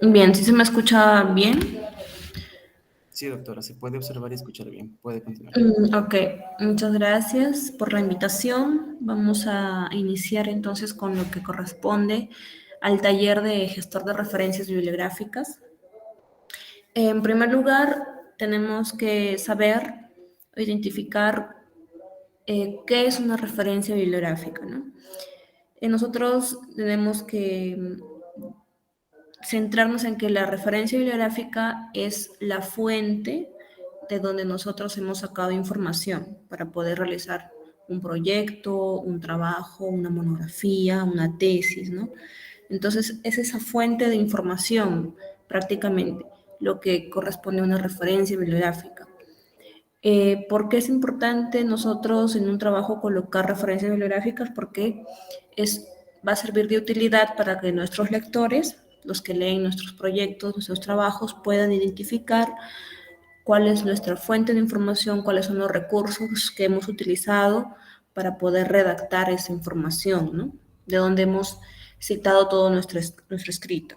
Bien, ¿sí se me escucha bien? Sí, doctora, se puede observar y escuchar bien. Puede continuar. Ok, muchas gracias por la invitación. Vamos a iniciar entonces con lo que corresponde al taller de gestor de referencias bibliográficas. En primer lugar, tenemos que saber o identificar qué es una referencia bibliográfica, ¿no? Nosotros tenemos que centrarnos en que la referencia bibliográfica es la fuente de donde nosotros hemos sacado información para poder realizar un proyecto, un trabajo, una monografía, una tesis, ¿no? Entonces, es esa fuente de información prácticamente lo que corresponde a una referencia bibliográfica. ¿Por qué es importante nosotros en un trabajo colocar referencias bibliográficas? Porque es, va a servir de utilidad para que nuestros lectores, los que leen nuestros proyectos, nuestros trabajos, puedan identificar cuál es nuestra fuente de información, cuáles son los recursos que hemos utilizado para poder redactar esa información, ¿no? De dónde hemos citado todo nuestro escrito.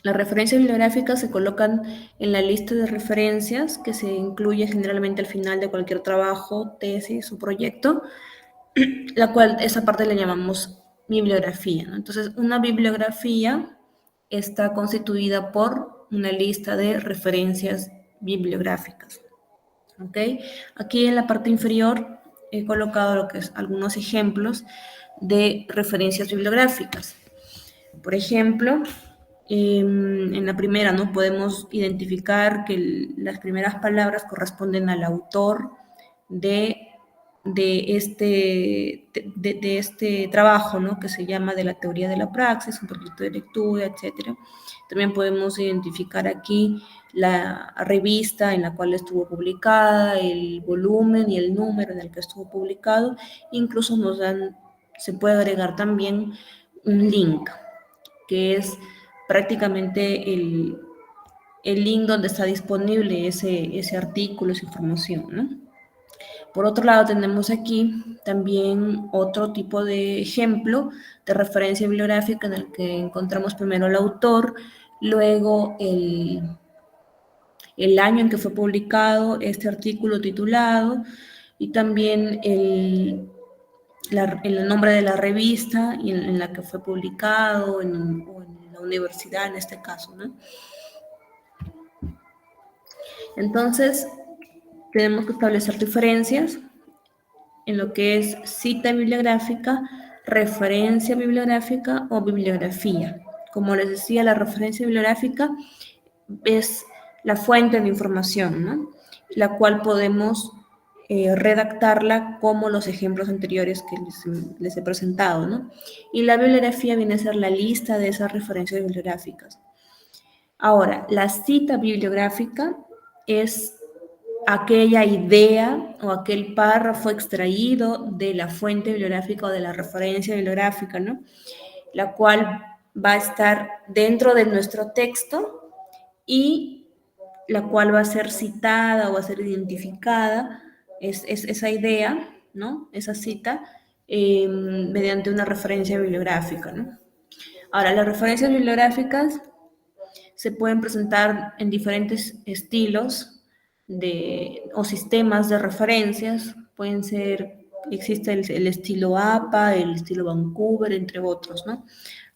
Las referencias bibliográficas se colocan en la lista de referencias que se incluye generalmente al final de cualquier trabajo, tesis o proyecto, la cual esa parte le llamamos bibliografía, ¿no? Entonces, una bibliografía está constituida por una lista de referencias bibliográficas. ¿Ok? Aquí en la parte inferior he colocado lo que es algunos ejemplos de referencias bibliográficas. Por ejemplo, en la primera, ¿no? Podemos identificar que las primeras palabras corresponden al autor de, de este trabajo, ¿no? Que se llama de la teoría de la praxis, un proyecto de lectura, etcétera. También podemos identificar aquí la revista en la cual estuvo publicada, el volumen y el número en el que estuvo publicado. Incluso se puede agregar también un link, que es prácticamente el link donde está disponible ese artículo, esa información, ¿no? Por otro lado, tenemos aquí también otro tipo de ejemplo de referencia bibliográfica en el que encontramos primero el autor, luego el año en que fue publicado este artículo titulado y también el nombre de la revista en la que fue publicado o en la universidad en este caso, ¿no? Entonces, tenemos que establecer diferencias en lo que es cita bibliográfica, referencia bibliográfica o bibliografía. Como les decía, la referencia bibliográfica es la fuente de información, ¿no? La cual podemos redactarla como los ejemplos anteriores que les he presentado, ¿no? Y la bibliografía viene a ser la lista de esas referencias bibliográficas. Ahora, la cita bibliográfica es aquella idea o aquel párrafo extraído de la fuente bibliográfica o de la referencia bibliográfica, ¿no? La cual va a estar dentro de nuestro texto y la cual va a ser citada o va a ser identificada, es esa idea, ¿no? Esa cita, mediante una referencia bibliográfica, ¿no? Ahora, las referencias bibliográficas se pueden presentar en diferentes estilos o sistemas de referencias. Pueden ser, existe el estilo APA, el estilo Vancouver, entre otros, ¿no?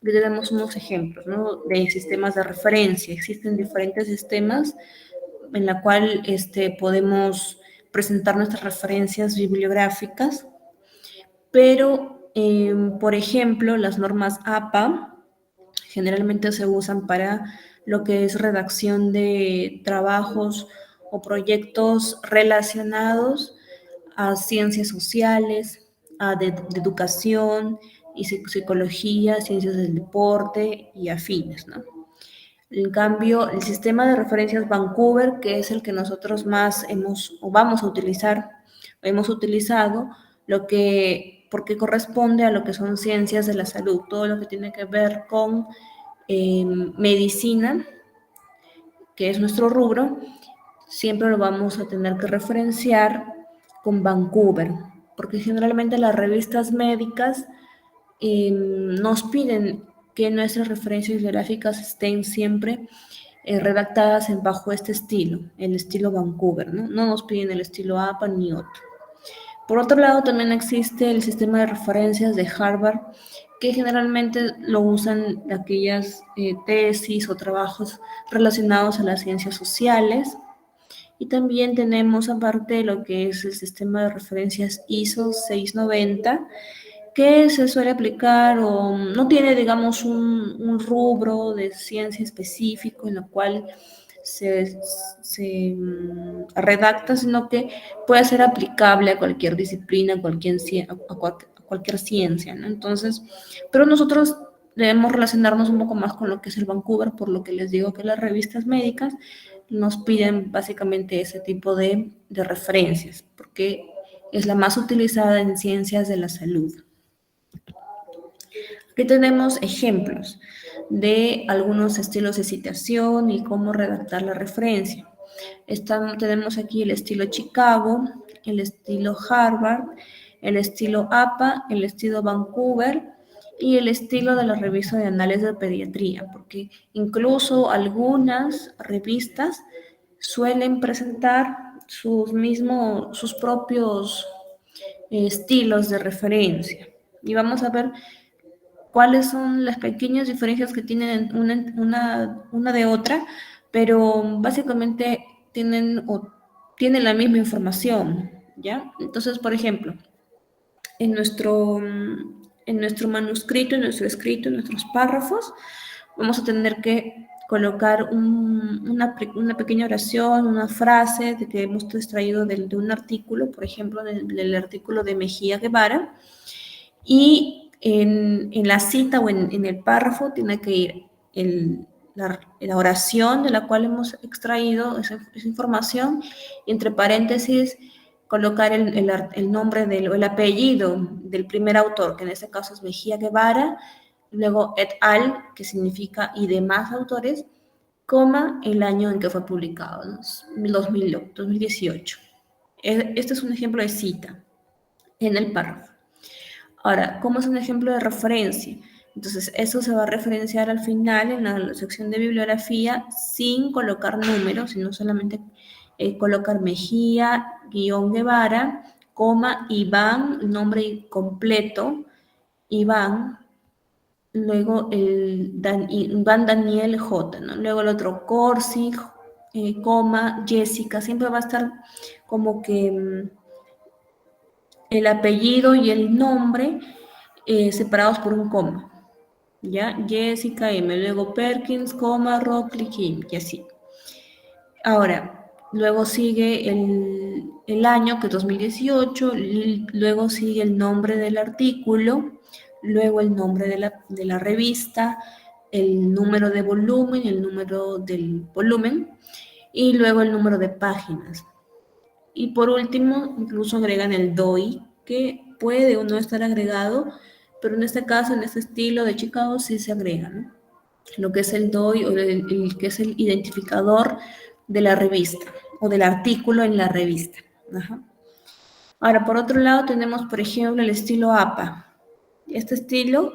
Aquí tenemos unos ejemplos, ¿no? De sistemas de referencia. Existen diferentes sistemas en la cual podemos presentar nuestras referencias bibliográficas, pero, por ejemplo, las normas APA generalmente se usan para lo que es redacción de trabajos o proyectos relacionados a ciencias sociales, de educación y psicología, ciencias del deporte y afines, ¿no? En cambio, el sistema de referencias Vancouver, que es el que nosotros más hemos o vamos a utilizar, hemos utilizado, porque corresponde a lo que son ciencias de la salud, todo lo que tiene que ver con medicina, que es nuestro rubro, siempre lo vamos a tener que referenciar con Vancouver, porque generalmente las revistas médicas nos piden que nuestras referencias bibliográficas estén siempre redactadas bajo este estilo, el estilo Vancouver, ¿no? No nos piden el estilo APA ni otro. Por otro lado, también existe el sistema de referencias de Harvard, que generalmente lo usan aquellas tesis o trabajos relacionados a las ciencias sociales. Y también tenemos aparte lo que es el sistema de referencias ISO 690, que se suele aplicar o no tiene, digamos, un rubro de ciencia específico en lo cual se redacta, sino que puede ser aplicable a cualquier disciplina, a cualquier ciencia, ¿no? Entonces, pero nosotros debemos relacionarnos un poco más con lo que es el Vancouver, por lo que les digo que las revistas médicas nos piden básicamente ese tipo de referencias, porque es la más utilizada en ciencias de la salud. Aquí tenemos ejemplos de algunos estilos de citación y cómo redactar la referencia. Tenemos aquí el estilo Chicago, el estilo Harvard, el estilo APA, el estilo Vancouver y el estilo de la revista de Anales de Pediatría, porque incluso algunas revistas suelen presentar sus propios estilos de referencia. Y vamos a ver cuáles son las pequeñas diferencias que tienen una de otra, pero básicamente tienen la misma información, ¿ya? Entonces, por ejemplo, en nuestro manuscrito, en nuestro escrito, en nuestros párrafos, vamos a tener que colocar una pequeña oración, una frase de que hemos extraído de un artículo, por ejemplo, del artículo de Mejía Guevara, y en la cita o en el párrafo tiene que ir la oración de la cual hemos extraído esa información, y entre paréntesis colocar el nombre el apellido del primer autor, que en este caso es Mejía Guevara, luego et al, que significa y demás autores, coma el año en que fue publicado, ¿no? 2018. Este es un ejemplo de cita en el párrafo. Ahora, ¿cómo es un ejemplo de referencia? Entonces, eso se va a referenciar al final en la sección de bibliografía sin colocar números, sino solamente colocar Mejía, guión Guevara, coma, Iván, nombre completo, Iván, luego Iván Daniel J, ¿no? Luego el otro Corsi, coma, Jessica, siempre va a estar como que el apellido y el nombre separados por un coma, ¿ya? Jessica M, luego Perkins, coma, Rockley, Kim, y así. Ahora, luego sigue el año, que es 2018, luego sigue el nombre del artículo, luego el nombre de la revista, el número de volumen, el número del volumen, y luego el número de páginas. Y por último, incluso agregan el DOI, que puede o no estar agregado, pero en este caso, en este estilo de Chicago, sí se agrega, ¿no? Lo que es el DOI o el que es el identificador de la revista o del artículo en la revista. Ajá. Ahora, por otro lado, tenemos, por ejemplo, el estilo APA. Este estilo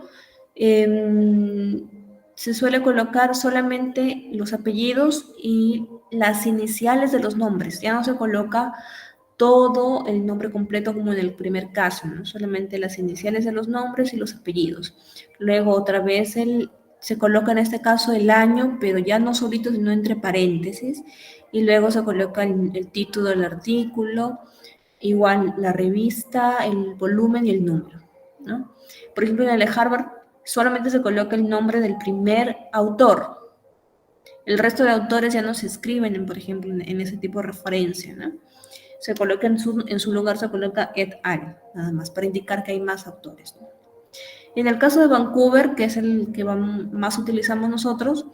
se suele colocar solamente los apellidos y las iniciales de los nombres. Ya no se coloca todo el nombre completo como en el primer caso, ¿no? Solamente las iniciales de los nombres y los apellidos. Luego otra vez se coloca en este caso el año, pero ya no solito, sino entre paréntesis, y luego se coloca el título del artículo, igual la revista, el volumen y el número, ¿no? Por ejemplo, en el de Harvard solamente se coloca el nombre del primer autor. El resto de autores ya no se escriben, por ejemplo, en ese tipo de referencia, ¿no? Se coloca en su lugar, se coloca et al, nada más, para indicar que hay más autores, ¿no? En el caso de Vancouver, que es el que más utilizamos nosotros,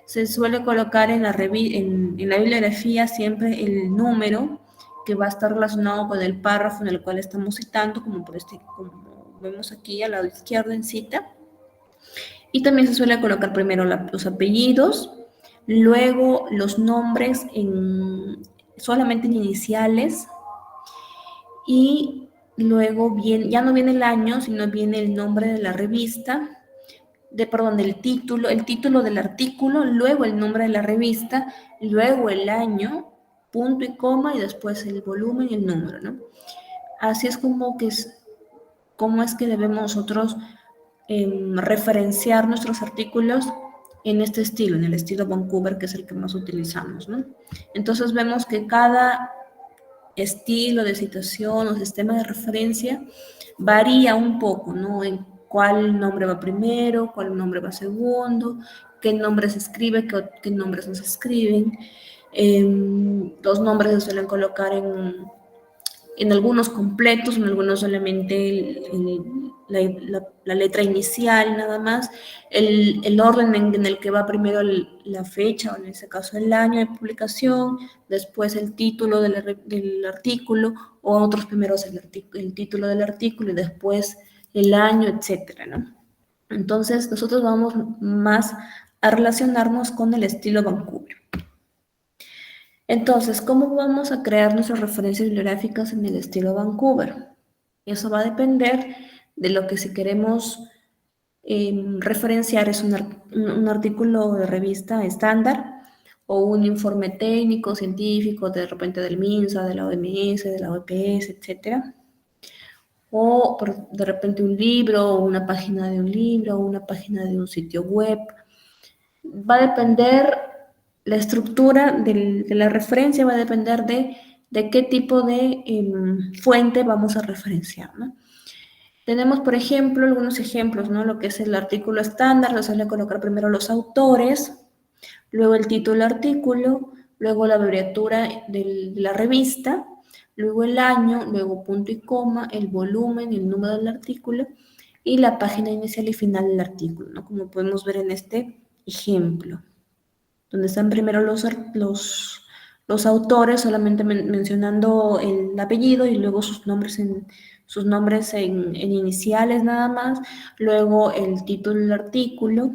se suele colocar en la bibliografía siempre el número que va a estar relacionado con el párrafo en el cual estamos citando, como vemos aquí a la izquierda en cita. Y también se suele colocar primero los apellidos, luego los nombres solamente en iniciales, y luego ya no viene el año, sino viene el nombre de la revista, el título del artículo, luego el nombre de la revista, luego el año, punto y coma, y después el volumen y el número, ¿no? Así es como es que debemos nosotros referenciar nuestros artículos en este estilo, en el estilo Vancouver, que es el que más utilizamos, ¿no? Entonces vemos que cada estilo de citación o sistema de referencia varía un poco, ¿no? En cuál nombre va primero, cuál nombre va segundo, qué nombre se escribe, qué nombres no se escriben. Los nombres se suelen colocar en algunos completos, en algunos solamente la letra inicial nada más, el orden en el que va primero la fecha, o en ese caso el año de publicación, después el título del artículo, o otros primeros el título del artículo y después el año, etcétera, ¿no? Entonces nosotros vamos más a relacionarnos con el estilo Vancouver. Entonces, ¿cómo vamos a crear nuestras referencias bibliográficas en el estilo Vancouver? Eso va a depender de lo que si queremos referenciar es un artículo de revista estándar o un informe técnico, científico, de repente del MINSA, de la OMS, de la OPS, etcétera. O de repente un libro, o una página de un libro, o una página de un sitio web. Va a depender, la estructura de la referencia va a depender de qué tipo de fuente vamos a referenciar, ¿no? Tenemos, por ejemplo, algunos ejemplos, ¿no? Lo que es el artículo estándar, se suele colocar primero los autores, luego el título del artículo, luego la abreviatura de la revista, luego el año, luego punto y coma, el volumen y el número del artículo, y la página inicial y final del artículo, ¿no? Como podemos ver en este ejemplo, donde están primero los autores, solamente mencionando el apellido y luego sus nombres en iniciales nada más, luego el título del artículo,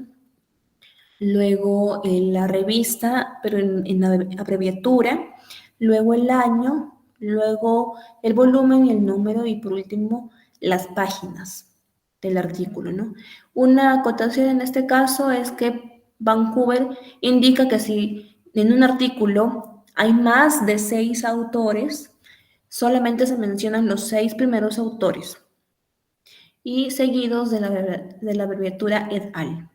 luego la revista, pero en abreviatura, luego el año, luego el volumen y el número, y por último las páginas del artículo, ¿no? Una acotación en este caso es que Vancouver indica que si en un artículo hay más de 6 autores, solamente se mencionan los 6 primeros autores y seguidos de la abreviatura et al.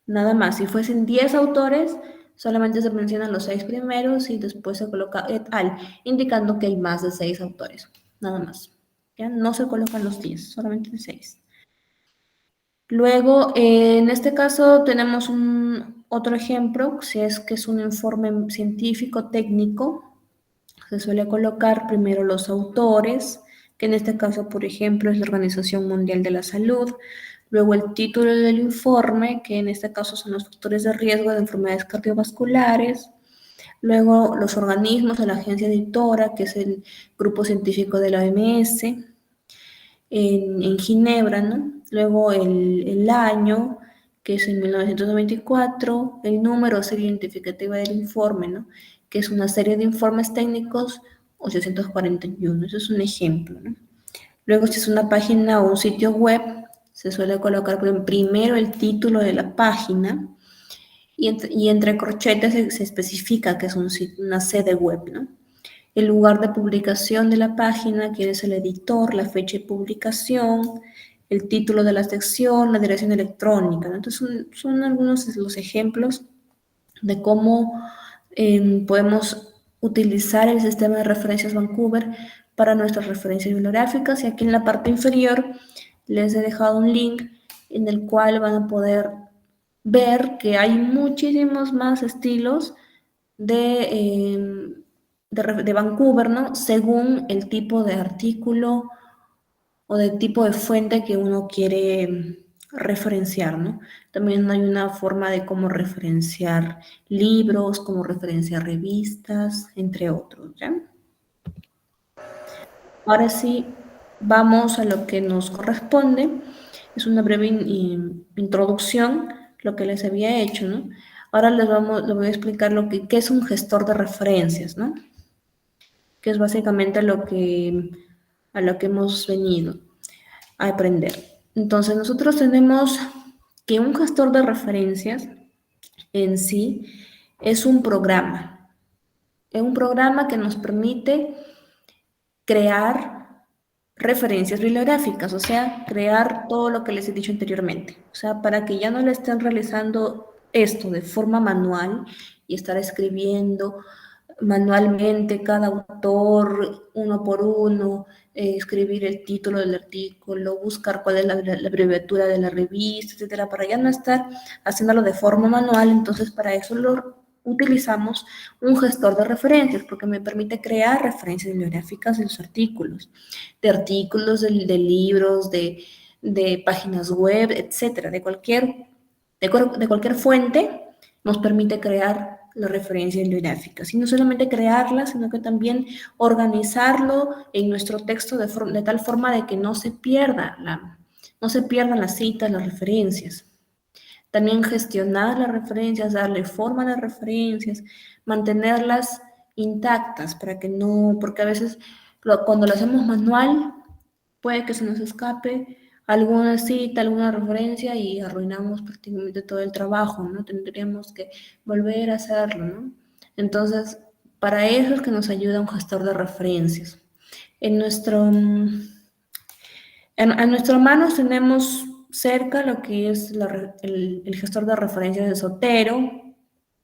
Nada más, si fuesen 10 autores, solamente se mencionan los 6 primeros y después se coloca et al, indicando que hay más de 6 autores. Nada más. ¿Ya? No se colocan los 10, solamente 6. Luego, en este caso tenemos otro ejemplo, si es que es un informe científico técnico, se suele colocar primero los autores, que en este caso, por ejemplo, es la Organización Mundial de la Salud, luego el título del informe, que en este caso son los factores de riesgo de enfermedades cardiovasculares, luego los organismos de la agencia editora, que es el grupo científico de la OMS, en Ginebra, ¿no? Luego el año, que es en 1994, el número, serie identificativa del informe, ¿no? Que es una serie de informes técnicos 841, eso es un ejemplo, ¿no? Luego, si es una página o un sitio web, se suele colocar primero el título de la página y entre corchetes se especifica que es una sede web, ¿no? El lugar de publicación de la página, quién es el editor, la fecha de publicación, el título de la sección, la dirección electrónica, ¿no? Entonces son algunos de los ejemplos de cómo podemos utilizar el sistema de referencias Vancouver para nuestras referencias bibliográficas, y aquí en la parte inferior les he dejado un link en el cual van a poder ver que hay muchísimos más estilos de Vancouver, ¿no? Según el tipo de artículo o de tipo de fuente que uno quiere referenciar, ¿no? También hay una forma de cómo referenciar libros, cómo referenciar revistas, entre otros, ¿ya? Ahora sí, vamos a lo que nos corresponde. Es una breve introducción, lo que les había hecho, ¿no? Ahora les voy a explicar qué es un gestor de referencias, ¿no? Que es básicamente a lo que hemos venido a aprender. Entonces, nosotros tenemos que un gestor de referencias en sí es un programa. Es un programa que nos permite crear referencias bibliográficas, o sea, crear todo lo que les he dicho anteriormente. O sea, para que ya no le estén realizando esto de forma manual y estar escribiendo manualmente cada autor uno por uno, escribir el título del artículo, buscar cuál es la abreviatura de la revista, etcétera, para ya no estar haciéndolo de forma manual. Entonces, para eso lo utilizamos un gestor de referencias, porque me permite crear referencias bibliográficas de los artículos, de libros, de páginas web, etcétera, de cualquier fuente, nos permite crear las referencias bibliográficas. Y no solamente crearlas, sino que también organizarlo en nuestro texto de tal forma de que no se no se pierdan las citas, las referencias. También gestionar las referencias, darle forma a las referencias, mantenerlas intactas para que no, porque a veces cuando lo hacemos manual, puede que se nos escape alguna cita, alguna referencia y arruinamos prácticamente todo el trabajo, ¿no? Tendríamos que volver a hacerlo, ¿no? Entonces, para eso es que nos ayuda un gestor de referencias. A nuestras manos tenemos cerca lo que es el gestor de referencias de Zotero,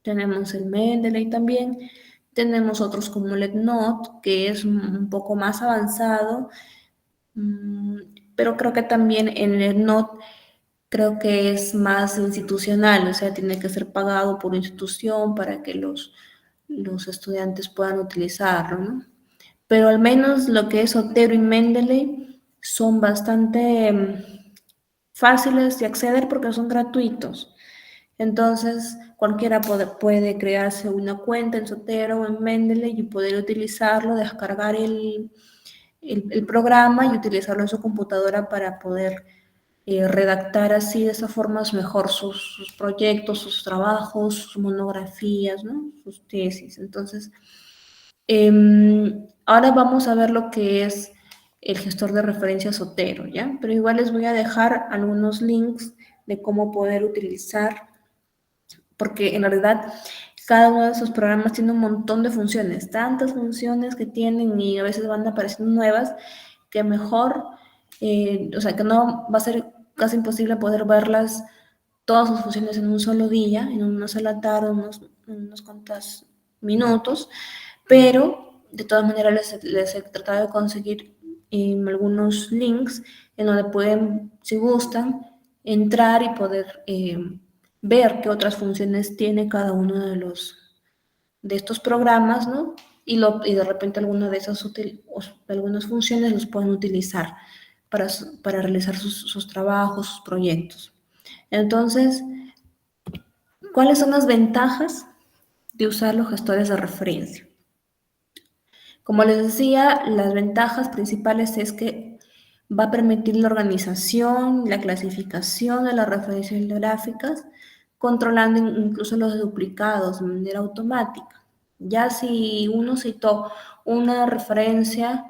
tenemos el Mendeley también, tenemos otros como el EndNote, que es un poco más avanzado, pero creo que también en el EndNote creo que es más institucional, o sea, tiene que ser pagado por institución para que los estudiantes puedan utilizarlo, ¿no? Pero al menos lo que es Zotero y Mendeley son bastante fáciles de acceder porque son gratuitos. Entonces, cualquiera puede crearse una cuenta en Zotero o en Mendeley y poder utilizarlo, descargar el programa y utilizarlo en su computadora para poder redactar así de esa forma mejor sus proyectos, sus trabajos, sus monografías, ¿no? Sus tesis. Entonces, ahora vamos a ver lo que es el gestor de referencia Zotero, ¿ya? Pero igual les voy a dejar algunos links de cómo poder utilizar, porque en realidad cada uno de esos programas tiene un montón de funciones, tantas funciones que tienen y a veces van apareciendo nuevas que mejor, o sea, que no va a ser casi imposible poder verlas todas sus funciones en un solo día, en una sola tarde, unos cuantos minutos, pero de todas maneras les he tratado de conseguir algunos links en donde pueden, si gustan, entrar y poder ver qué otras funciones tiene cada uno de estos programas, ¿no? Y de repente alguna de esas algunas funciones los pueden utilizar para realizar sus trabajos, sus proyectos. Entonces, ¿cuáles son las ventajas de usar los gestores de referencia? Como les decía, las ventajas principales es que va a permitir la organización, la clasificación de las referencias bibliográficas, controlando incluso los duplicados de manera automática. Ya si uno citó una referencia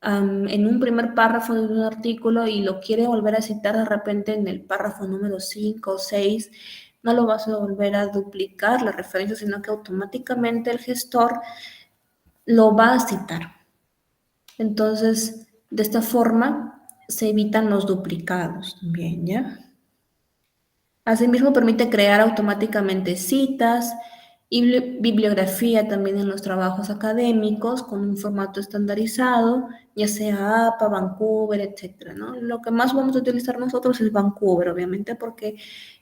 en un primer párrafo de un artículo y lo quiere volver a citar de repente en el párrafo número 5 o 6, no lo vas a volver a duplicar la referencia, sino que automáticamente el gestor lo va a citar. Entonces, de esta forma se evitan los duplicados también, ¿ya? Asimismo, permite crear automáticamente citas y bibliografía también en los trabajos académicos con un formato estandarizado, ya sea APA, Vancouver, etcétera, ¿no? Lo que más vamos a utilizar nosotros es Vancouver, obviamente, porque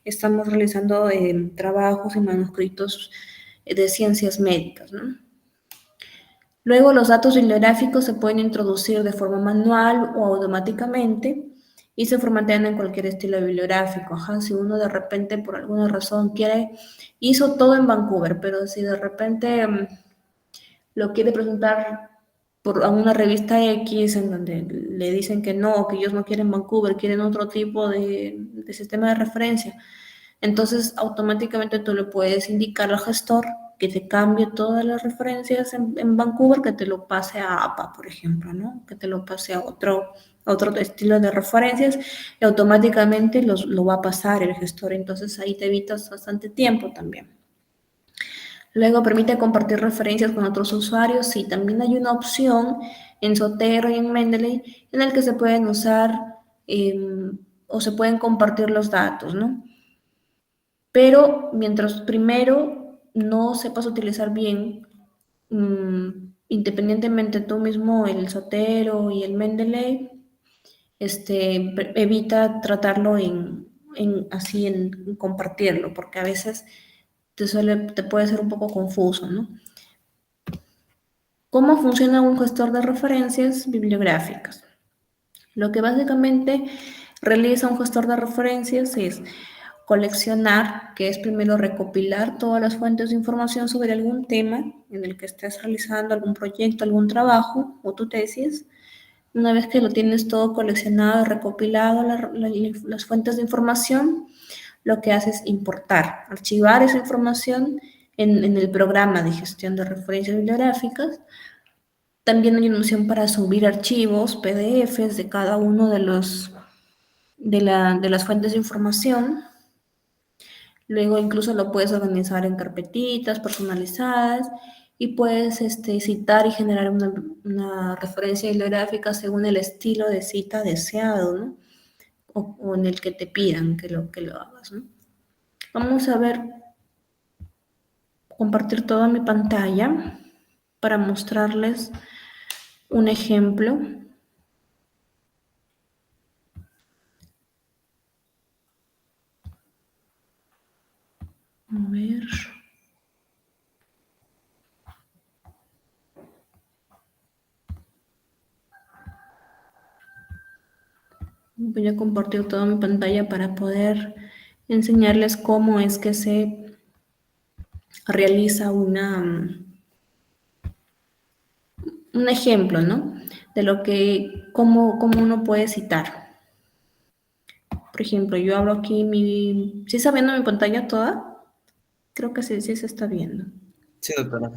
estamos realizando trabajos y manuscritos de ciencias médicas, ¿no? Luego, los datos bibliográficos se pueden introducir de forma manual o automáticamente y se formatean en cualquier estilo bibliográfico. Ajá, si uno de repente, por alguna razón, hizo todo en Vancouver, pero si de repente lo quiere presentar a una revista X en donde le dicen que no, que ellos no quieren Vancouver, quieren otro tipo de sistema de referencia, entonces automáticamente tú le puedes indicar al gestor que te cambie todas las referencias en Vancouver, que te lo pase a APA, por ejemplo, ¿no? Que te lo pase a otro otro estilo de referencias y automáticamente lo va a pasar el gestor. Entonces ahí te evitas bastante tiempo también. Luego permite compartir referencias con otros usuarios. Sí, también hay una opción en Zotero y en Mendeley en el que se pueden usar o se pueden compartir los datos, ¿no? Pero mientras primero no sepas utilizar bien, independientemente tú mismo, el Zotero y el Mendeley, evita tratarlo así en compartirlo, porque a veces te puede ser un poco confuso, ¿no? ¿Cómo funciona un gestor de referencias bibliográficas? Lo que básicamente realiza un gestor de referencias es coleccionar, que es primero recopilar todas las fuentes de información sobre algún tema en el que estés realizando algún proyecto, algún trabajo o tu tesis. Una vez que lo tienes todo coleccionado, recopilado, las fuentes de información, lo que hace es importar, archivar esa información en el programa de gestión de referencias bibliográficas. También hay una opción para subir archivos, PDFs de cada uno de las fuentes de información. Luego incluso lo puedes organizar en carpetitas personalizadas y puedes citar y generar una referencia bibliográfica según el estilo de cita deseado, ¿no? O en el que te pidan que lo hagas, ¿no? Vamos a ver, compartir toda mi pantalla para mostrarles un ejemplo. A ver. Voy a compartir toda mi pantalla para poder enseñarles cómo es que se realiza un ejemplo, ¿no? De cómo uno puede citar. Por ejemplo, yo abro aquí ¿sí está viendo mi pantalla toda? Creo que sí se está viendo. Sí, doctora.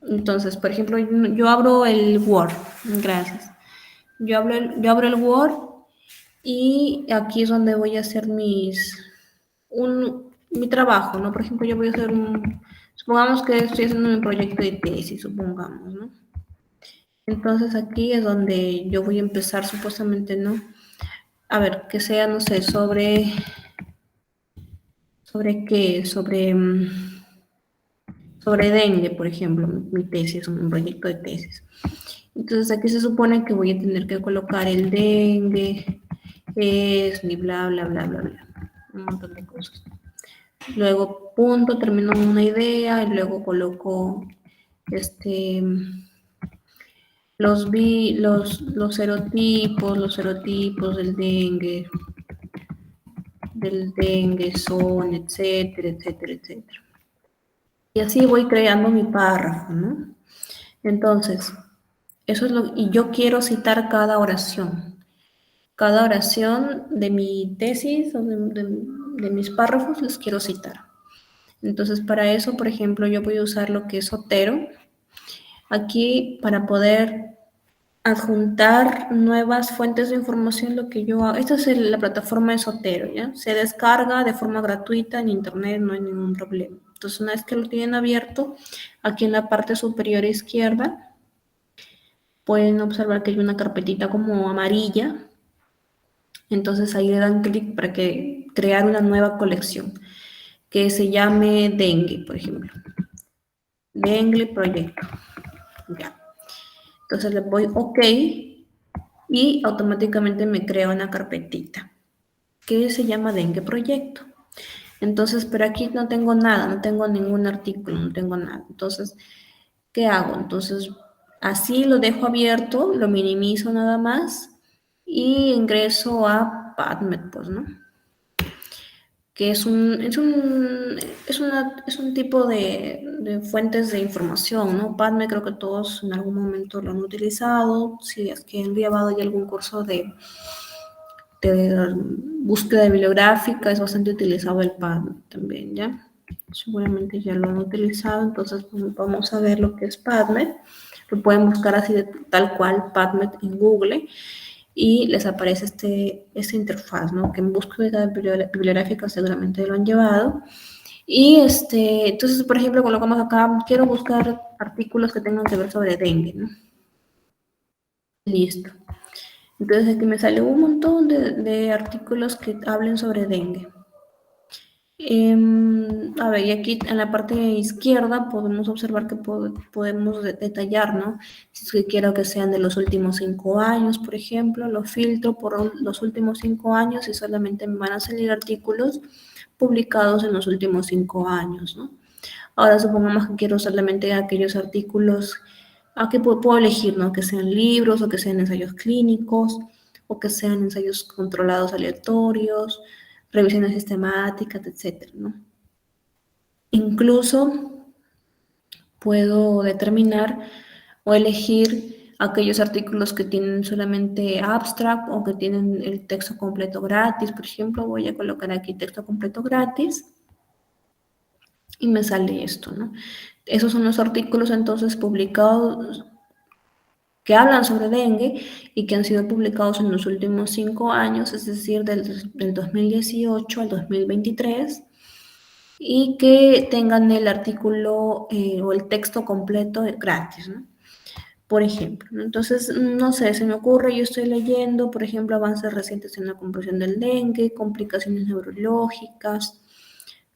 Entonces, por ejemplo, yo abro el Word. Gracias. Yo abro el Word y aquí es donde voy a hacer mi trabajo, ¿no? Por ejemplo, yo voy a hacer supongamos que estoy haciendo un proyecto de tesis, supongamos, ¿no? Entonces aquí es donde yo voy a empezar supuestamente, ¿no? A ver, que sea, no sé, ¿sobre qué? Sobre dengue, por ejemplo, mi tesis, un proyecto de tesis. Entonces aquí se supone que voy a tener que colocar el dengue, y bla, bla, bla, bla, bla. Un montón de cosas. Luego punto, termino una idea y luego coloco los serotipos del dengue son, etcétera, etcétera, etcétera. Y así voy creando mi párrafo, ¿no? Entonces, y yo quiero citar cada oración. Cada oración de mi tesis o de mis párrafos les quiero citar. Entonces, para eso, por ejemplo, yo voy a usar lo que es Zotero. Aquí, para poder adjuntar nuevas fuentes de información, lo que yo hago, esta es la plataforma de Zotero, ¿ya? Se descarga de forma gratuita en internet, no hay ningún problema. Entonces, una vez que lo tienen abierto, aquí en la parte superior izquierda, pueden observar que hay una carpetita como amarilla. Entonces ahí le dan clic para crear una nueva colección que se llame dengue, por ejemplo. Dengue proyecto. Ya. Entonces le doy OK y automáticamente me crea una carpetita que se llama dengue proyecto. Entonces, pero aquí no tengo nada, no tengo ningún artículo, no tengo nada. Entonces, ¿qué hago? Entonces, así lo dejo abierto, lo minimizo nada más y ingreso a PubMed, pues, ¿no? Que es un tipo de fuentes de información, ¿no? PubMed creo que todos en algún momento lo han utilizado, si es que han llevado ya algún curso de búsqueda bibliográfica, es bastante utilizado el PubMed también, ¿ya? Seguramente ya lo han utilizado, entonces pues, vamos a ver lo que es PubMed. Lo pueden buscar así tal cual, PubMed en Google. y les aparece esta interfaz, ¿no? Que en búsqueda bibliográfica seguramente lo han llevado. Y entonces, por ejemplo, colocamos acá, quiero buscar artículos que tengan que ver sobre dengue, ¿no? Listo. Entonces aquí me sale un montón de artículos que hablen sobre dengue. A ver, y aquí en la parte izquierda podemos observar que podemos detallar, ¿no? Si es que quiero que sean de los últimos 5 años, por ejemplo, lo filtro por los últimos 5 años y solamente me van a salir artículos publicados en los últimos 5 años, ¿no? Ahora supongamos que quiero solamente aquellos artículos, aquí puedo elegir, ¿no? Que sean libros o que sean ensayos clínicos o que sean ensayos controlados aleatorios, revisiones sistemáticas, etcétera, ¿no? Incluso puedo determinar o elegir aquellos artículos que tienen solamente abstract o que tienen el texto completo gratis. Por ejemplo, voy a colocar aquí texto completo gratis y me sale esto, ¿no? Esos son los artículos entonces publicados que hablan sobre dengue y que han sido publicados en los últimos 5 años, es decir, del 2018 al 2023, y que tengan el artículo o el texto completo gratis, ¿no? Por ejemplo, ¿no? Entonces, no sé, se me ocurre, yo estoy leyendo, por ejemplo, avances recientes en la comprensión del dengue, complicaciones neurológicas,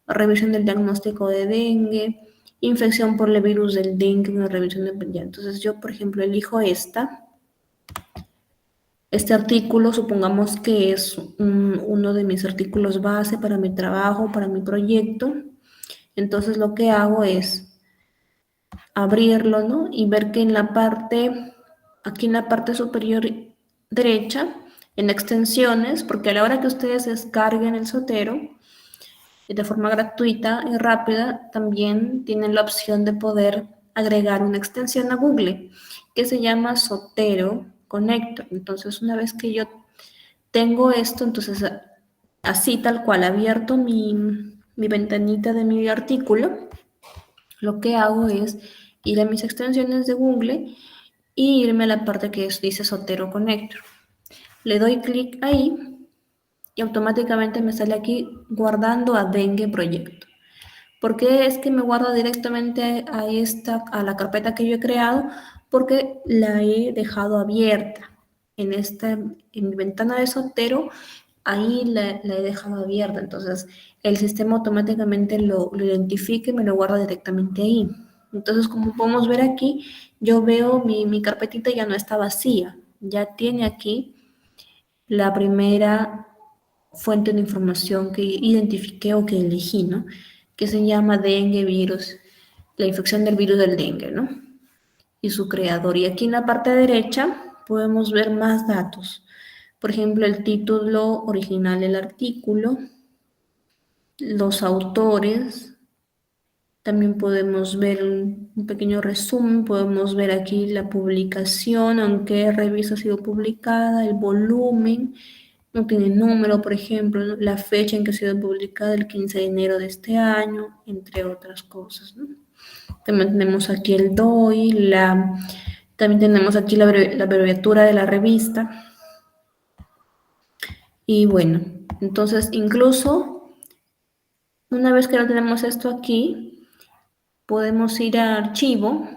revisión del diagnóstico de dengue, infección por el virus del dengue, una revisión de... Ya, entonces yo, por ejemplo, elijo este artículo, supongamos que es uno de mis artículos base para mi trabajo, para mi proyecto. Entonces lo que hago es abrirlo, ¿no? Y ver que aquí en la parte superior derecha, en extensiones, porque a la hora que ustedes descarguen el Zotero, de forma gratuita y rápida, también tienen la opción de poder agregar una extensión a Google que se llama Zotero Connector. Entonces, una vez que yo tengo esto, entonces así tal cual, abierto mi ventanita de mi artículo, lo que hago es ir a mis extensiones de Google y irme a la parte que dice Zotero Connector. Le doy clic ahí y automáticamente me sale aquí guardando a Dengue Proyecto. ¿Por qué es que me guarda directamente a la carpeta que yo he creado? Porque la he dejado abierta. En mi ventana de Zotero, ahí la he dejado abierta. Entonces, el sistema automáticamente lo identifica y me lo guarda directamente ahí. Entonces, como podemos ver aquí, yo veo mi carpetita ya no está vacía. Ya tiene aquí la primera fuente de información que identifiqué o que elegí, ¿no? Que se llama dengue virus, la infección del virus del dengue, ¿no? Y su creador. Y aquí en la parte derecha podemos ver más datos. Por ejemplo, el título original del artículo, los autores, también podemos ver un pequeño resumen, podemos ver aquí la publicación, en qué revista ha sido publicada, el volumen, no tiene número, por ejemplo, ¿no? La fecha en que ha sido publicada, el 15 de enero de este año, entre otras cosas, ¿no? También tenemos aquí el DOI, también tenemos aquí la abreviatura de la revista. Y bueno, entonces incluso una vez que lo tenemos esto aquí, podemos ir a archivo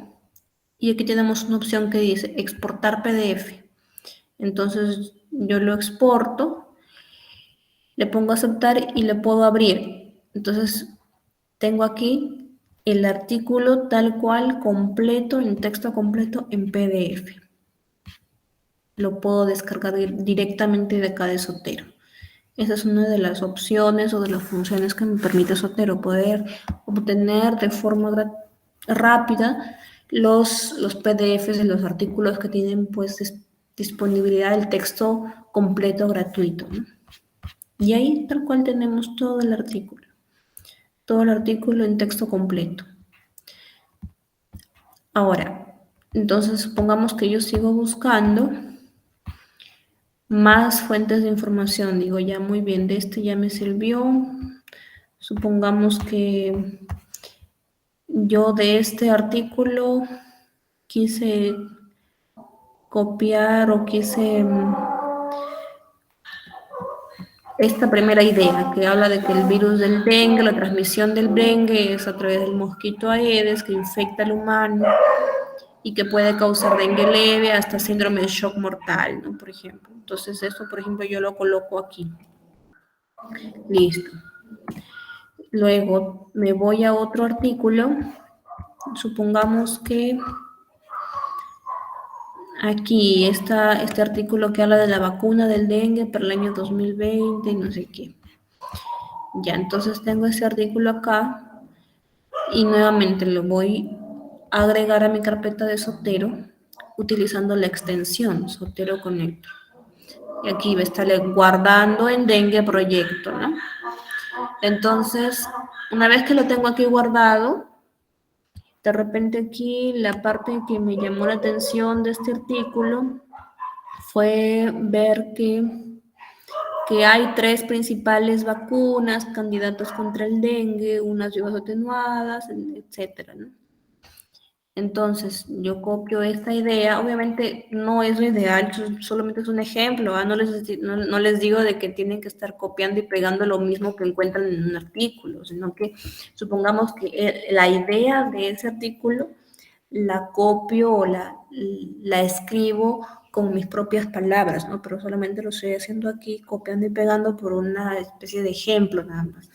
y aquí tenemos una opción que dice exportar PDF. Entonces yo lo exporto, le pongo aceptar y le puedo abrir. Entonces tengo aquí el artículo tal cual, completo, en texto completo, en PDF. Lo puedo descargar directamente de acá de Zotero. Esa es una de las opciones o de las funciones que me permite Zotero, poder obtener de forma rápida los PDFs de los artículos que tienen pues disponibilidad del texto completo gratuito, ¿no? Y ahí tal cual tenemos todo el artículo en texto completo. Ahora, entonces supongamos que yo sigo buscando más fuentes de información. Digo, ya muy bien, de este ya me sirvió. Supongamos que yo de este artículo quise copiar o quise esta primera idea que habla de que el virus del dengue, la transmisión del dengue es a través del mosquito Aedes que infecta al humano y que puede causar dengue leve hasta síndrome de shock mortal, ¿no? Por ejemplo. Entonces, esto, por ejemplo, yo lo coloco aquí. Listo. Luego me voy a otro artículo. Supongamos que aquí está este artículo que habla de la vacuna del dengue para el año 2020 y no sé qué. Ya, entonces tengo ese artículo acá y nuevamente lo voy a agregar a mi carpeta de Zotero utilizando la extensión Zotero Connect. Y aquí va a estarle guardando en dengue proyecto, ¿no? Entonces, una vez que lo tengo aquí guardado, de repente aquí la parte que me llamó la atención de este artículo fue ver que hay 3 principales vacunas, candidatos contra el dengue, unas vivas atenuadas, etcétera, ¿no? Entonces, yo copio esta idea, obviamente no es lo ideal, solamente es un ejemplo, ¿ah? No les digo de que tienen que estar copiando y pegando lo mismo que encuentran en un artículo, sino que supongamos que la idea de ese artículo la copio o la escribo con mis propias palabras, ¿no? Pero solamente lo estoy haciendo aquí, copiando y pegando por una especie de ejemplo nada más,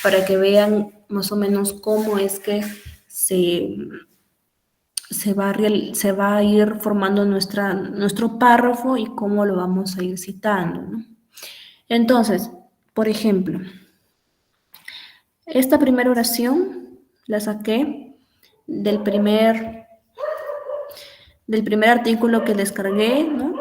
para que vean más o menos cómo es que se va a ir formando nuestro párrafo y cómo lo vamos a ir citando, ¿no? Entonces, por ejemplo, esta primera oración la saqué del primer artículo que descargué, ¿no?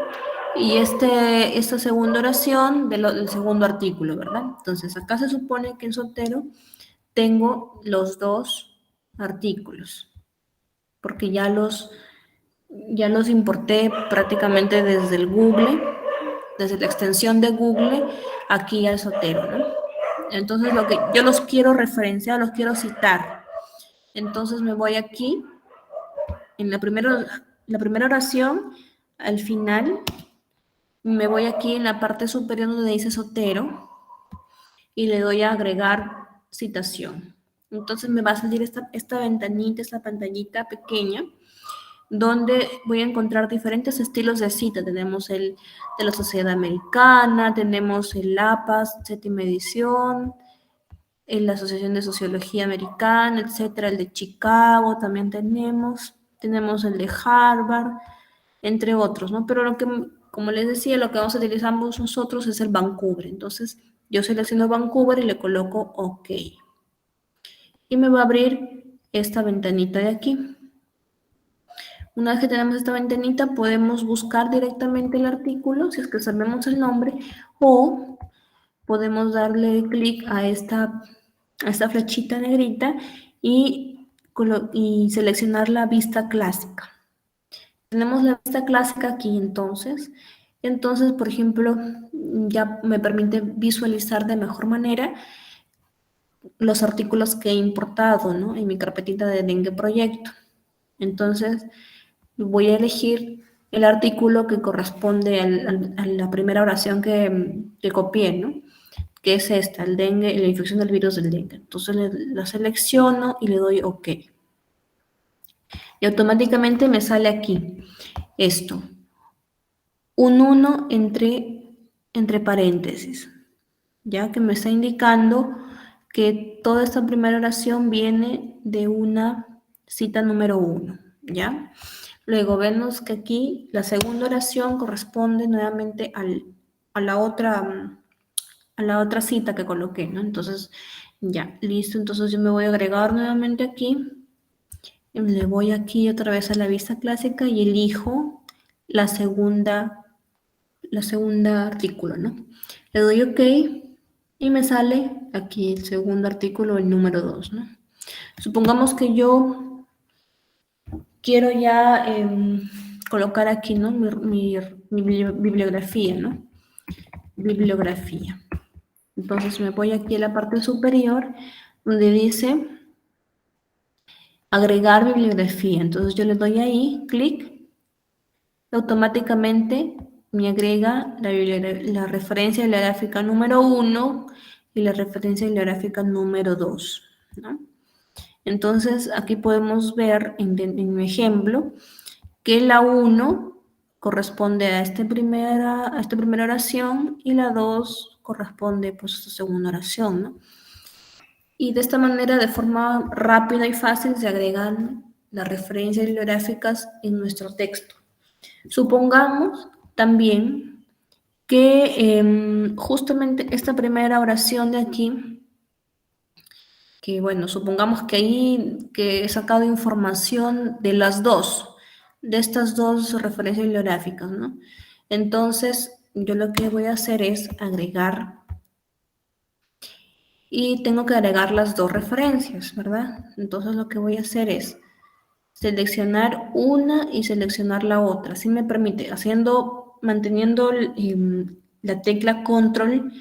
Y esta segunda oración del segundo artículo, ¿verdad? Entonces, acá se supone que en Zotero tengo los 2 artículos, porque ya los importé prácticamente desde el Google, desde la extensión de Google, aquí al Zotero, ¿no? Entonces, lo que yo los quiero referenciar, los quiero citar. Entonces, me voy aquí, en la primera oración, al final, me voy aquí en la parte superior donde dice Zotero y le doy a agregar citación. Entonces, me va a salir esta ventanita, esta pantallita pequeña, donde voy a encontrar diferentes estilos de cita. Tenemos el de la Sociedad Americana, tenemos el APAS, séptima edición, la Asociación de Sociología Americana, etcétera, el de Chicago también tenemos el de Harvard, entre otros, ¿no? Pero como les decía, lo que vamos a utilizar nosotros es el Vancouver. Entonces, yo selecciono Vancouver y le coloco OK. Y me va a abrir esta ventanita de aquí. Una vez que tenemos esta ventanita, podemos buscar directamente el artículo, si es que sabemos el nombre, o podemos darle clic a esta flechita negrita y seleccionar la vista clásica. Tenemos la vista clásica aquí entonces. Entonces, por ejemplo, ya me permite visualizar de mejor manera los artículos que he importado, ¿no? En mi carpetita de Dengue Proyecto. Entonces, voy a elegir el artículo que corresponde a la primera oración que copié, ¿no? Que es esta, el dengue, la infección del virus del dengue. Entonces la selecciono y le doy OK. Y automáticamente me sale aquí esto, un 1 entre paréntesis, ya que me está indicando que toda esta primera oración viene de una cita número 1, ¿ya? Luego vemos que aquí la segunda oración corresponde nuevamente a la otra cita que coloqué, ¿no? Entonces, ya, listo. Entonces yo me voy a agregar nuevamente aquí. Le voy aquí otra vez a la vista clásica y elijo la segunda artículo, ¿no? Le doy OK y me sale aquí el segundo artículo, el número 2, ¿no? Supongamos que yo quiero ya colocar aquí, ¿no? Mi bibliografía, ¿no? Bibliografía. Entonces me voy aquí a la parte superior donde dice agregar bibliografía. Entonces yo le doy ahí, clic, automáticamente me agrega la referencia bibliográfica número 1 y la referencia bibliográfica número 2, ¿no? Entonces, aquí podemos ver en mi ejemplo que la 1 corresponde a esta primera oración y la 2 corresponde pues, a esta segunda oración, ¿no? Y de esta manera, de forma rápida y fácil, se agregan las referencias bibliográficas en nuestro texto. Supongamos también que justamente esta primera oración de aquí, que bueno, supongamos que ahí que he sacado información de de estas dos referencias bibliográficas, ¿no? Entonces, yo lo que voy a hacer es agregar, y tengo que agregar las dos referencias, ¿verdad? Entonces, lo que voy a hacer es seleccionar una y seleccionar la otra. Si me permite, manteniendo la tecla control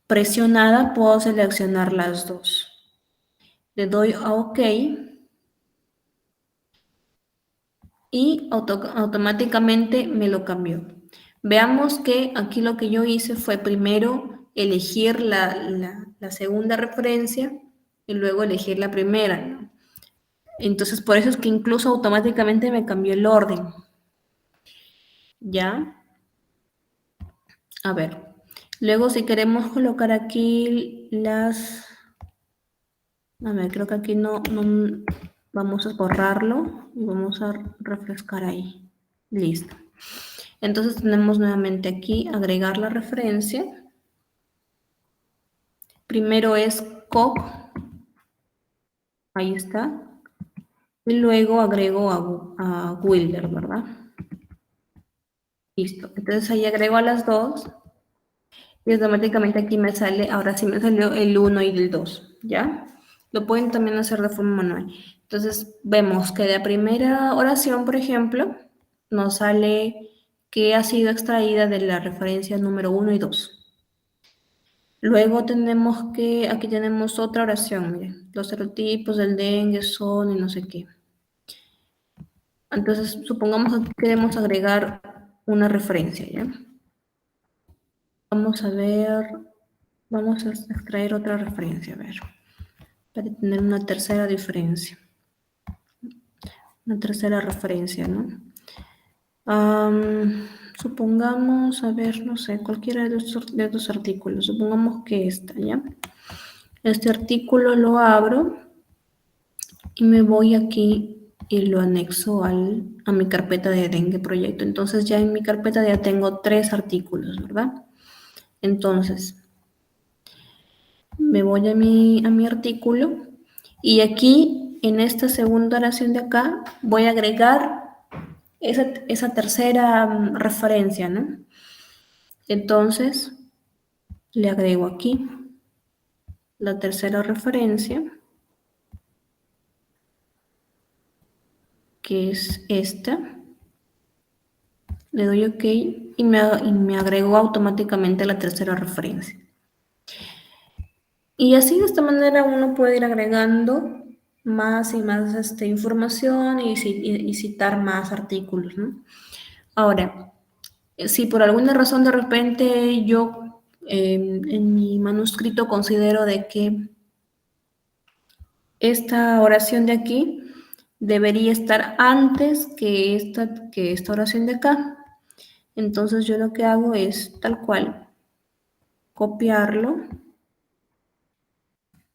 presionada, puedo seleccionar las dos. Le doy a OK y automáticamente me lo cambió. Veamos que aquí lo que yo hice fue primero elegir la segunda referencia y luego elegir la primera, ¿no? Entonces, por eso es que incluso automáticamente me cambió el orden. ¿Ya? A ver. Luego, si queremos colocar aquí las... A ver, creo que aquí no vamos a borrarlo y vamos a refrescar ahí. Listo. Entonces tenemos nuevamente aquí agregar la referencia. Primero es COC. Ahí está. Y luego agrego a Wilder, ¿verdad? Listo. Entonces ahí agrego a las dos. Y automáticamente aquí me sale, ahora sí me salió el 1 y el 2, ¿ya? Lo pueden también hacer de forma manual. Entonces, vemos que de la primera oración, por ejemplo, nos sale que ha sido extraída de la referencia número 1 y 2. Luego tenemos que, aquí tenemos otra oración, miren, los serotipos del dengue son y no sé qué. Entonces, supongamos que queremos agregar una referencia, ¿ya? Vamos a ver, vamos a extraer otra referencia, a ver, para tener una tercera diferencia. Una tercera referencia, ¿no? Supongamos, a ver, no sé, cualquiera de estos artículos. Supongamos que esta, ¿ya? Este artículo lo abro y me voy aquí y lo anexo a mi carpeta de dengue proyecto. Entonces ya en mi carpeta ya tengo 3 artículos, ¿verdad? Entonces, me voy a mi artículo y aquí, en esta segunda oración de acá, voy a agregar esa tercera referencia, ¿no? Entonces, le agrego aquí la tercera referencia, que es esta. Le doy OK y me agregó automáticamente la tercera referencia. Y así de esta manera uno puede ir agregando más y más información y citar más artículos, ¿no? Ahora, si por alguna razón de repente yo en mi manuscrito considero de que esta oración de aquí debería estar antes que esta oración de acá, entonces yo lo que hago es tal cual copiarlo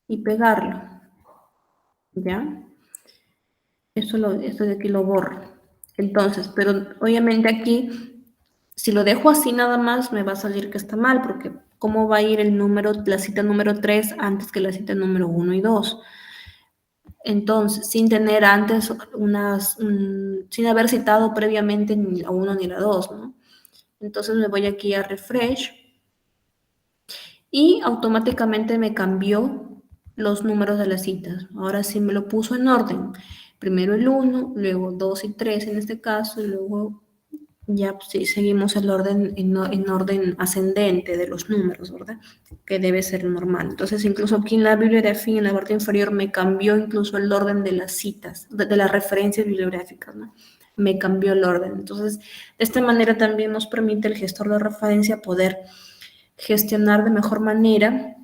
y pegarlo, ¿ya? Esto de aquí lo borro. Entonces, pero obviamente aquí, si lo dejo así nada más, me va a salir que está mal, porque ¿cómo va a ir la cita número 3 antes que la cita número 1 y 2? Entonces, sin tener antes sin haber citado previamente ni la 1 ni la 2, ¿no? Entonces me voy aquí a refresh y automáticamente me cambió los números de las citas. Ahora sí me lo puso en orden. Primero el 1, luego 2 y 3 en este caso, y luego ya pues, sí, seguimos el orden en orden ascendente de los números, ¿verdad? Que debe ser normal. Entonces, incluso aquí en la bibliografía, en la parte inferior, me cambió incluso el orden de las citas, de las referencias bibliográficas, ¿no? me cambió el orden. Entonces, de esta manera también nos permite el gestor de referencia poder gestionar de mejor manera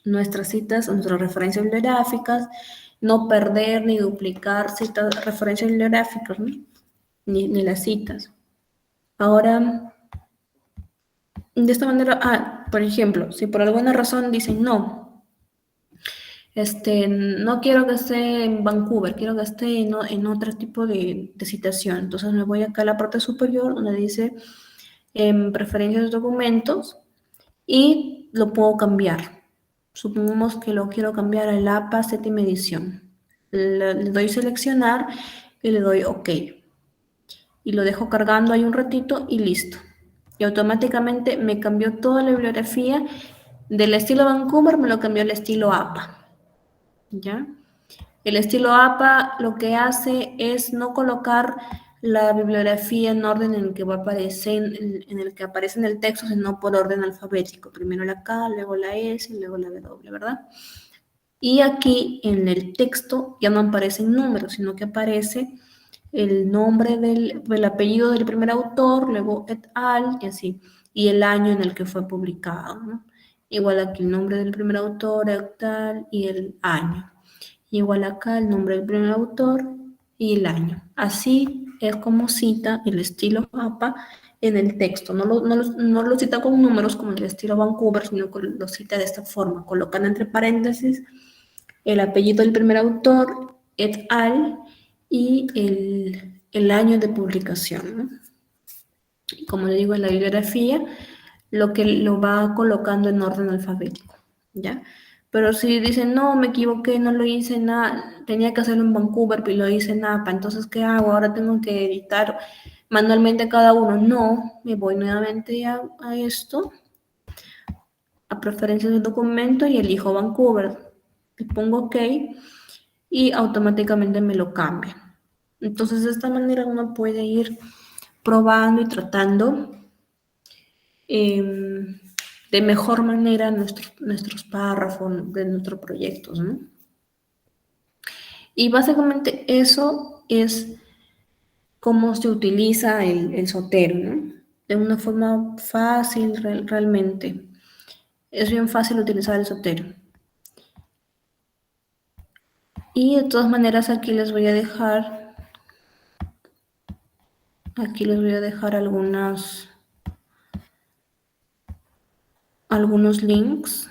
nuestras citas, nuestras referencias bibliográficas, no perder ni duplicar citas, referencias bibliográficas, ¿no? ni las citas. Ahora, de esta manera, por ejemplo, si por alguna razón dicen no, no quiero que esté en Vancouver, quiero que esté en otro tipo de citación. Entonces me voy acá a la parte superior donde dice preferencias de documentos y lo puedo cambiar. Supongamos que lo quiero cambiar al APA séptima edición. Le doy seleccionar y le doy OK. Y lo dejo cargando ahí un ratito y listo. Y automáticamente me cambió toda la bibliografía del estilo Vancouver, me lo cambió al estilo APA. ¿Ya? El estilo APA lo que hace es no colocar la bibliografía en orden en el que va a aparecer, en el que aparece en el texto, sino por orden alfabético. Primero la K, luego la S y luego la W, ¿verdad? Y aquí en el texto ya no aparecen números, sino que aparece el nombre del apellido del primer autor, luego et al, y así, y el año en el que fue publicado, ¿no? Igual aquí el nombre del primer autor, et al, y el año. Igual acá el nombre del primer autor y el año. Así es como cita el estilo APA en el texto. No lo cita con números como el estilo Vancouver, sino que lo cita de esta forma, colocando entre paréntesis el apellido del primer autor, et al, y el año de publicación, ¿no? Como le digo en la bibliografía, lo que lo va colocando en orden alfabético, ¿ya? Pero si dicen, no, me equivoqué, no lo hice nada, tenía que hacerlo en Vancouver, pero lo hice en APA, entonces, ¿qué hago? Ahora tengo que editar manualmente cada uno. No, me voy nuevamente a esto, a preferencias del documento y elijo Vancouver. Le pongo OK y automáticamente me lo cambia. Entonces, de esta manera uno puede ir probando y tratando de mejor manera nuestros párrafos de nuestros proyectos, ¿no? Y básicamente eso es cómo se utiliza el Zotero, ¿no? De una forma fácil realmente. Es bien fácil utilizar el Zotero. Y de todas maneras aquí les voy a dejar algunos links.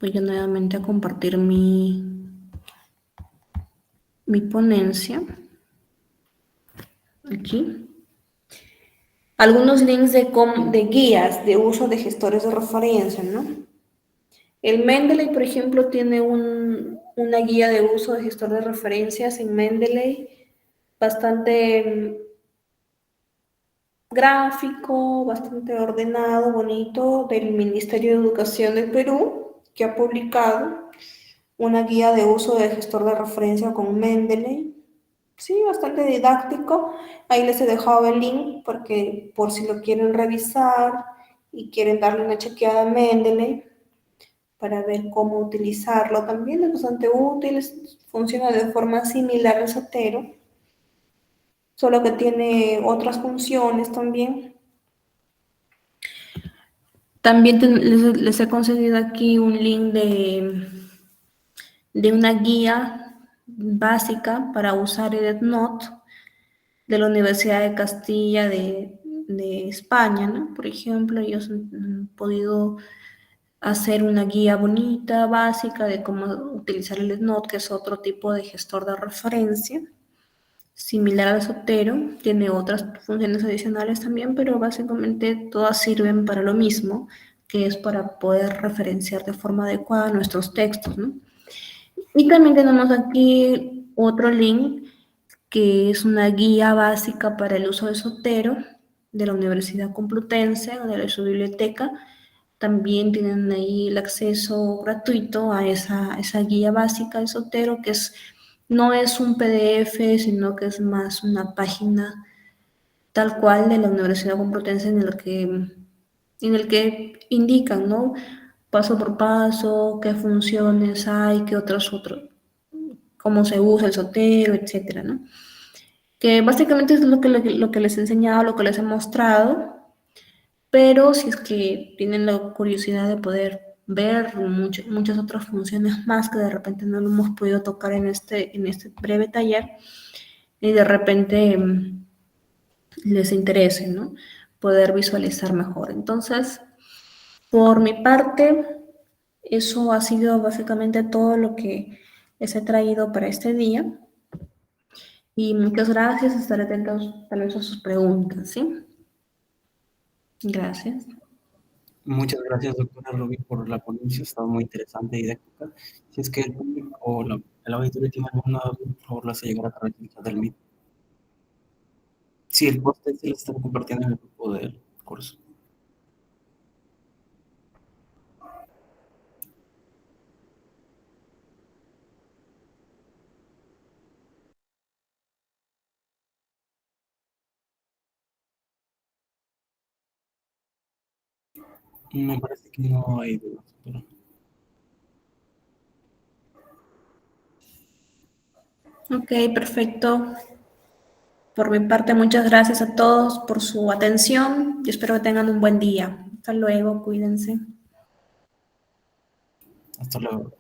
Voy nuevamente a compartir mi ponencia. Aquí. Algunos links de guías de uso de gestores de referencia, ¿no? El Mendeley, por ejemplo, tiene una guía de uso de gestor de referencias en Mendeley bastante gráfico, bastante ordenado, bonito, del Ministerio de Educación del Perú, que ha publicado una guía de uso de gestor de referencia con Mendeley. Sí, bastante didáctico. Ahí les he dejado el link porque por si lo quieren revisar y quieren darle una chequeada a Mendeley para ver cómo utilizarlo también, es bastante útil, funciona de forma similar al Zotero, solo que tiene otras funciones también. También les he concedido aquí un link de una guía básica para usar EditNote de la Universidad de Castilla de España, ¿no? Por ejemplo, ellos han podido hacer una guía bonita, básica, de cómo utilizar el EditNote, que es otro tipo de gestor de referencia, similar al Zotero, tiene otras funciones adicionales también, pero básicamente todas sirven para lo mismo, que es para poder referenciar de forma adecuada nuestros textos, ¿no? Y también tenemos aquí otro link que es una guía básica para el uso de Zotero de la Universidad Complutense o de su biblioteca. También tienen ahí el acceso gratuito a esa guía básica de Zotero, que no es un PDF, sino que es más una página tal cual de la Universidad Complutense en el que indican, ¿no? Paso por paso, qué funciones hay, qué cómo se usa el Zotero, etcétera, ¿no? Que básicamente es lo que les he enseñado, lo que les he mostrado, pero si es que tienen la curiosidad de poder ver muchas otras funciones más que de repente no lo hemos podido tocar en este breve taller y de repente les interese, ¿no? Poder visualizar mejor. Entonces, por mi parte, eso ha sido básicamente todo lo que les he traído para este día. Y muchas gracias, estaré atentos tal vez a sus preguntas, ¿sí? Gracias. Muchas gracias, doctora Rubí, por la ponencia. Estaba muy interesante y didáctica. Si es que el público o el auditorio tiene alguna duda, por favor, la hace llegar a través del chat del Meet. Sí, el post se lo están compartiendo en el grupo del curso. Me parece que no hay dudas, pero Ok, perfecto. Por mi parte, muchas gracias a todos por su atención y espero que tengan un buen día. Hasta luego, cuídense. hasta luego.